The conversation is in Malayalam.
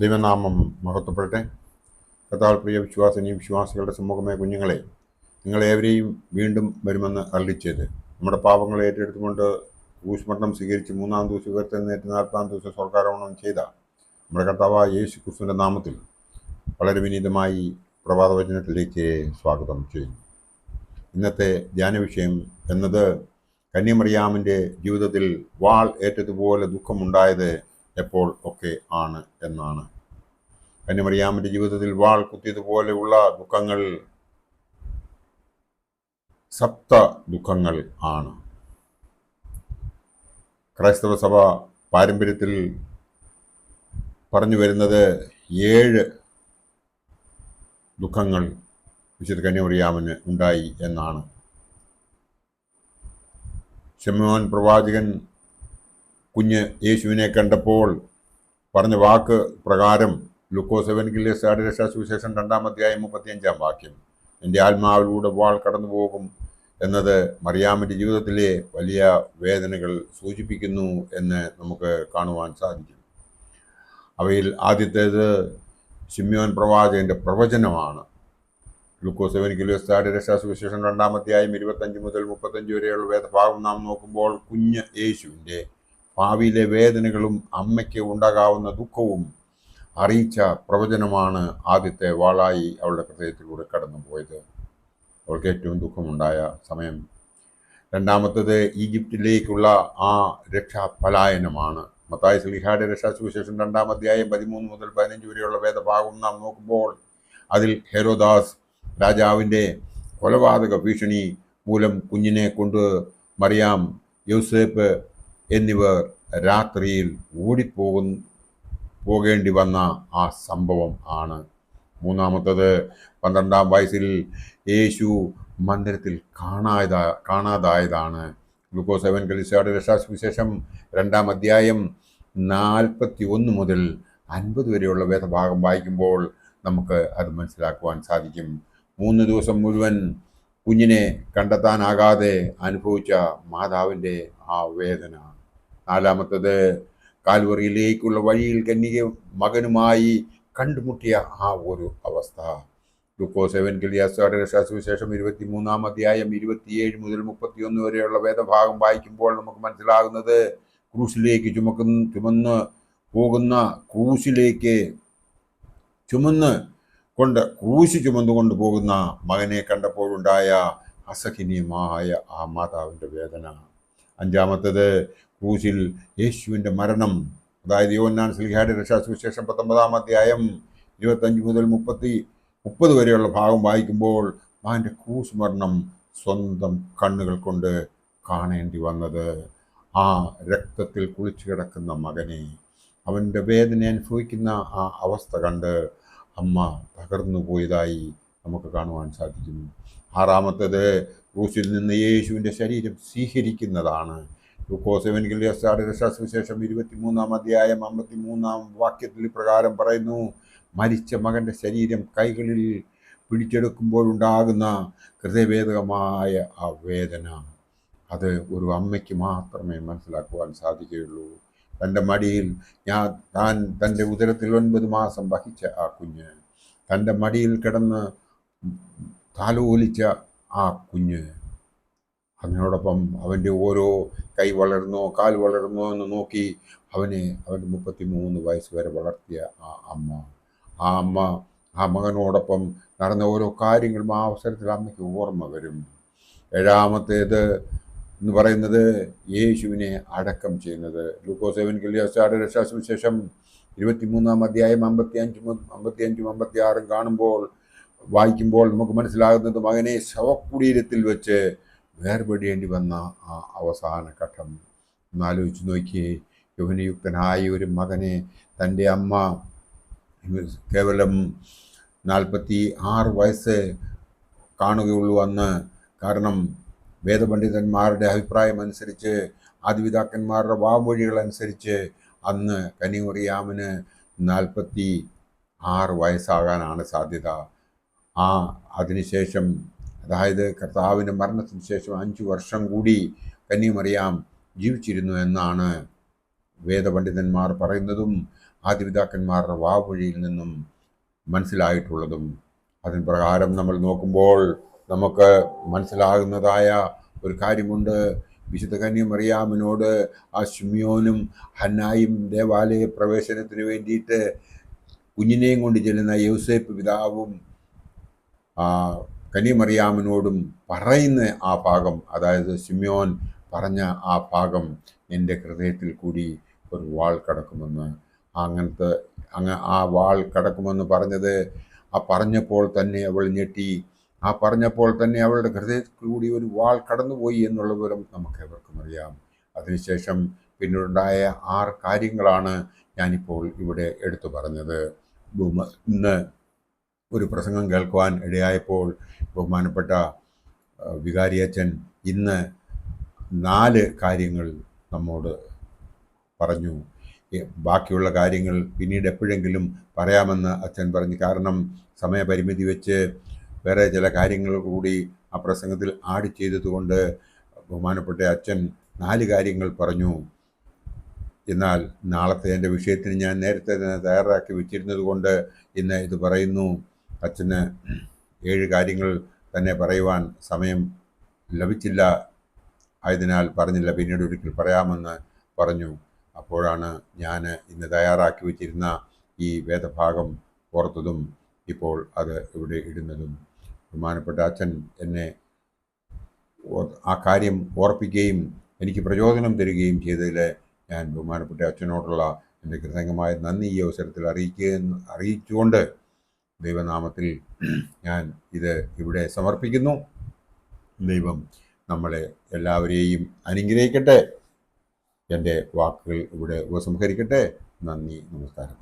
ദൈവനാമം മഹത്വപ്പെടട്ടെ. കർത്താവിൽ പ്രിയ വിശ്വാസിനിയും വിശ്വാസികളുടെ സമൂഹമായ കുഞ്ഞുങ്ങളെ, നിങ്ങളേവരെയും വീണ്ടും വരുമെന്ന് അരുളിച്ചത് നമ്മുടെ പാപങ്ങളെ ഏറ്റെടുത്തുകൊണ്ട് ക്രൂശ് സ്വീകരിച്ച് 3-ാം ദിവസം ഉയർത്തെഴുന്നേറ്റ് 40-ാം ദിവസം സ്വർഗ്ഗാരോഹണം ചെയ്ത നമ്മുടെ കർത്താവായ യേശു ക്രിസ്തുവിൻ്റെ നാമത്തിൽ വളരെ വിനീതമായി പ്രഭാതവചനത്തിലേക്ക് സ്വാഗതം ചെയ്യുന്നു. ഇന്നത്തെ ധ്യാന വിഷയം എന്നത് കന്യമറിയാമിൻ്റെ ജീവിതത്തിൽ വാൾ ഏറ്റതുപോലെ ദുഃഖമുണ്ടായത് എപ്പോൾ ഒക്കെ ആണ് എന്നാണ്. കന്യമറിയാമിൻ്റെ ജീവിതത്തിൽ വാൾ കുത്തിയതുപോലെയുള്ള ദുഃഖങ്ങൾ സപ്ത ദുഃഖങ്ങൾ ആണ്. ക്രൈസ്തവ സഭ പാരമ്പര്യത്തിൽ പറഞ്ഞു വരുന്നത് 7 ദുഃഖങ്ങൾ വിശുദ്ധ കന്യമറിയാമിന് ഉണ്ടായി എന്നാണ്. ശിമോൻ പ്രവാചകൻ കുഞ്ഞ് യേശുവിനെ കണ്ടപ്പോൾ പറഞ്ഞ വാക്ക് പ്രകാരം ലൂക്കോസ് എവൻഗേലിസ്റ്റ് രക്ഷാസുവിശേഷം 2-ാം അധ്യായം 35-ാം വാക്യം, എൻ്റെ ആത്മാവിലൂടെ വാൾ കടന്നു പോകും എന്നത് മറിയാമിൻ്റെ ജീവിതത്തിലെ വലിയ വേദനകൾ സൂചിപ്പിക്കുന്നു എന്ന് നമുക്ക് കാണുവാൻ സാധിക്കും. അവയിൽ ആദ്യത്തേത് ശിമ്യോൻ പ്രവാചകൻ്റെ പ്രവചനമാണ്. ലൂക്കോസ് എവൻഗേലിസ്റ്റ് രക്ഷാസുവിശേഷം 2-ാം അധ്യായം 25 മുതൽ 35 വരെയുള്ള വേദഭാഗം നാം നോക്കുമ്പോൾ കുഞ്ഞ് യേശുവിൻ്റെ ഭാവിയിലെ വേദനകളും അമ്മയ്ക്ക് ഉണ്ടാകാവുന്ന ദുഃഖവും അറിയിച്ച പ്രവചനമാണ് ആദ്യത്തെ വാളായി അവളുടെ ഹൃദയത്തിലൂടെ കടന്നുപോയത്. അവൾക്ക് ഏറ്റവും ദുഃഖമുണ്ടായ സമയം. രണ്ടാമത്തത് ഈജിപ്തിലേക്കുള്ള ആ രക്ഷാപലായനമാണ്. മത്തായി ശ്ലീഹായുടെ രക്ഷാസുവിശേഷം 2-ാം അധ്യായം 13 മുതൽ 15 വരെയുള്ള വേദഭാഗം നാം നോക്കുമ്പോൾ അതിൽ ഹെരോദാസ് രാജാവിൻ്റെ കൊലപാതക ഭീഷണി മൂലം കുഞ്ഞിനെ കൊണ്ട് മറിയാം, യോസേപ്പ് എന്നിവർ രാത്രിയിൽ പോകേണ്ടി വന്ന ആ സംഭവം ആണ്. മൂന്നാമത്തത് 12-ാം വയസ്സിൽ യേശു മന്ദിരത്തിൽ കാണാതായതാണ്. ലൂക്കോസ് എവൻഗേലിസ്റ്റ് രക്ഷാസുവിശേഷം 2-ാം അധ്യായം 41 മുതൽ 50 വരെയുള്ള വേദഭാഗം വായിക്കുമ്പോൾ നമുക്ക് അത് മനസ്സിലാക്കുവാൻ സാധിക്കും. 3 ദിവസം മുഴുവൻ കുഞ്ഞിനെ കണ്ടെത്താനാകാതെ അനുഭവിച്ച മാതാവിൻ്റെ ആ വേദന. നാലാമത്തത് കാൽവറിയിലേക്കുള്ള വഴിയിൽ കന്യക മകനുമായി കണ്ടുമുട്ടിയ ആ ഒരു അവസ്ഥ. ലൂക്കോസ് എവൻഗേലിസ്റ്റ് രക്ഷാസുവിശേഷം 23-ാം അധ്യായം 27 മുതൽ 31 വരെയുള്ള വേദഭാഗം വായിക്കുമ്പോൾ നമുക്ക് മനസ്സിലാകുന്നത് ക്രൂശിലേക്ക് ചുമന്ന് പോകുന്ന ക്രൂശ് ചുമന്നുകൊണ്ട് പോകുന്ന മകനെ കണ്ടപ്പോഴുണ്ടായ അസഹനീയമായ ആ മാതാവിൻ്റെ വേദന. അഞ്ചാമത്തത് ക്രൂശിൽ യേശുവിൻ്റെ മരണം. അതായത് യോഹന്നാൻ ശ്ലീഹായുടെ രക്ഷാസുവിശേഷം 19-ാം അധ്യായം 25 മുതൽ 30 വരെയുള്ള ഭാഗം വായിക്കുമ്പോൾ മകൻ്റെ ക്രൂശ് മരണം സ്വന്തം കണ്ണുകൾ കൊണ്ട് കാണേണ്ടി വന്നത്. ആ രക്തത്തിൽ കുളിച്ചു കിടക്കുന്ന മകനെ, അവൻ്റെ വേദന അനുഭവിക്കുന്ന ആ അവസ്ഥ കണ്ട് അമ്മ തകർന്നു പോയതായി നമുക്ക് കാണുവാൻ സാധിക്കും. ആറാമത്തേത് ക്രൂശിൽ നിന്ന് യേശുവിൻ്റെ ശരീരം സ്വീകരിക്കുന്നതാണ്. ലൂക്കോസ് എവൻഗേലിസ്റ്റ് രക്ഷാസുവിശേഷം 23-ാം അധ്യായം 53-ാം വാക്യത്തിൽ പ്രകാരം പറയുന്നു, മരിച്ച മകൻ്റെ ശരീരം കൈകളിൽ പിടിച്ചെടുക്കുമ്പോഴുണ്ടാകുന്ന ഹൃദയഭേദകമായ ആ വേദന, അത് ഒരു അമ്മയ്ക്ക് മാത്രമേ മനസ്സിലാക്കുവാൻ സാധിക്കുകയുള്ളൂ. തൻ്റെ മടിയിൽ തൻ്റെ ഉദരത്തിൽ 9 മാസം വഹിച്ച ആ കുഞ്ഞ്, തൻ്റെ മടിയിൽ കിടന്ന് താലോലിച്ച ആ കുഞ്ഞ്, അതിനോടൊപ്പം അവൻ്റെ ഓരോ കൈ വളർന്നോ കാൽ വളർന്നോ എന്ന് നോക്കി അവൻ്റെ 33 വയസ്സ് വരെ വളർത്തിയ ആ അമ്മ ആ മകനോടൊപ്പം നടന്ന ഓരോ കാര്യങ്ങളും ആ അവസരത്തിൽ അമ്മയ്ക്ക് ഓർമ്മ വരും. ഏഴാമത്തേത് എന്ന് പറയുന്നത് യേശുവിനെ അടക്കം ചെയ്യുന്നത്. ലൂക്കോസ് എവൻഗേലിസ്റ്റ് രക്ഷാസുവിശേഷം 23-ാം അധ്യായം 55-56 വായിക്കുമ്പോൾ നമുക്ക് മനസ്സിലാകുന്നത് മകനെ ശവകുടീരത്തിൽ വെച്ച് വേർപെടേണ്ടി വന്ന ആ അവസാന ഘട്ടം. ഒന്നാലോചിച്ച് നോക്കിയേ, യൗവനയുക്തനായ ഒരു മകനെ തൻ്റെ അമ്മ കേവലം 46 വയസ്സ് കാണുകയുള്ളൂ അന്ന്. കാരണം വേദപണ്ഡിതന്മാരുടെ അഭിപ്രായം അനുസരിച്ച്, ആദിപിതാക്കന്മാരുടെ വാമൊഴികൾ അനുസരിച്ച് അന്ന് കന്യമറിയാമിന് 46 വയസ്സാകാനാണ് സാധ്യത. അതിനുശേഷം, അതായത് കർത്താവിൻ്റെ മരണത്തിന് ശേഷം 5 വർഷം കൂടി കന്യമറിയാം ജീവിച്ചിരുന്നു എന്നാണ് വേദപണ്ഡിതന്മാർ പറയുന്നതും ആദിപിതാക്കന്മാരുടെ വാവൊഴിയിൽ നിന്നും മനസ്സിലായിട്ടുള്ളതും. അതിന് പ്രകാരം നമ്മൾ നോക്കുമ്പോൾ നമുക്ക് മനസ്സിലാകുന്നതായ ഒരു കാര്യമുണ്ട്. വിശുദ്ധ കന്യമറിയാമിനോട് ആ ശിമ്യോനും ഹന്നായും ദേവാലയ പ്രവേശനത്തിന് വേണ്ടിയിട്ട് കുഞ്ഞിനെയും കൊണ്ട് ചെല്ലുന്ന യൗസേപ്പ് പിതാവും കന്യമറിയാമിനോടും പറയുന്ന ആ ഭാഗം, അതായത് ശിമ്യോൻ പറഞ്ഞ ആ ഭാഗം, എൻ്റെ ഹൃദയത്തിൽ കൂടി ഒരു വാൾ കടക്കുമെന്ന്. ആ വാൾ കടക്കുമെന്ന് പറഞ്ഞത്, ആ പറഞ്ഞപ്പോൾ തന്നെ അവൾ ഞെട്ടി. ആ പറഞ്ഞപ്പോൾ തന്നെ അവളുടെ ഹൃദയത്തിൽ കൂടി ഒരു വാൾ കടന്നുപോയി എന്നുള്ള വിവരം നമുക്ക് എവർക്കും അറിയാം. അതിനുശേഷം പിന്നീടുണ്ടായ 6 കാര്യങ്ങളാണ് ഞാനിപ്പോൾ ഇവിടെ എടുത്തു പറഞ്ഞത്. ഇന്ന് ഒരു പ്രസംഗം കേൾക്കുവാൻ ഇടയായപ്പോൾ ബഹുമാനപ്പെട്ട വികാരിയച്ഛൻ ഇന്ന് 4 കാര്യങ്ങൾ നമ്മോട് പറഞ്ഞു. ബാക്കിയുള്ള കാര്യങ്ങൾ പിന്നീട് എപ്പോഴെങ്കിലും പറയാമെന്ന് അച്ഛൻ പറഞ്ഞു. കാരണം സമയപരിമിതി വെച്ച് വേറെ ചില കാര്യങ്ങൾ കൂടി ആ പ്രസംഗത്തിൽ ആഡ് ചെയ്തതുകൊണ്ട് ബഹുമാനപ്പെട്ട അച്ഛൻ 4 കാര്യങ്ങൾ പറഞ്ഞു. എന്നാൽ നാളത്തെ എൻ്റെ വിഷയത്തിന് ഞാൻ നേരത്തെ തന്നെ തയ്യാറാക്കി വെച്ചിരുന്നത് കൊണ്ട് ഇന്ന് ഇത് പറയുന്നു. അച്ഛന് 7 കാര്യങ്ങൾ തന്നെ പറയുവാൻ സമയം ലഭിച്ചില്ല, ആയതിനാൽ പറഞ്ഞില്ല, പിന്നീട് ഒരിക്കൽ പറയാമെന്ന് പറഞ്ഞു. അപ്പോഴാണ് ഞാൻ ഇന്ന് തയ്യാറാക്കി വെച്ചിരുന്ന ഈ വേദഭാഗം ഓർത്തതും ഇപ്പോൾ അത് ഇവിടെ ഇടുന്നതും. ബഹുമാനപ്പെട്ട അച്ഛൻ എന്നെ ആ കാര്യം ഓർപ്പിക്കുകയും എനിക്ക് പ്രചോദനം തരികയും ചെയ്തതിൽ ഞാൻ ബഹുമാനപ്പെട്ട അച്ഛനോടുള്ള എൻ്റെ കൃതജ്ഞമായ നന്ദി ഈ അവസരത്തിൽ അറിയിച്ചുകൊണ്ട് ദൈവനാമത്തിൽ ഞാൻ ഇത് ഇവിടെ സമർപ്പിക്കുന്നു. ദൈവം നമ്മളെ എല്ലാവരെയും അനുഗ്രഹിക്കട്ടെ. എൻ്റെ വാക്കുകൾ ഇവിടെ ഉപസംഹരിക്കട്ടെ. നന്ദി, നമസ്കാരം.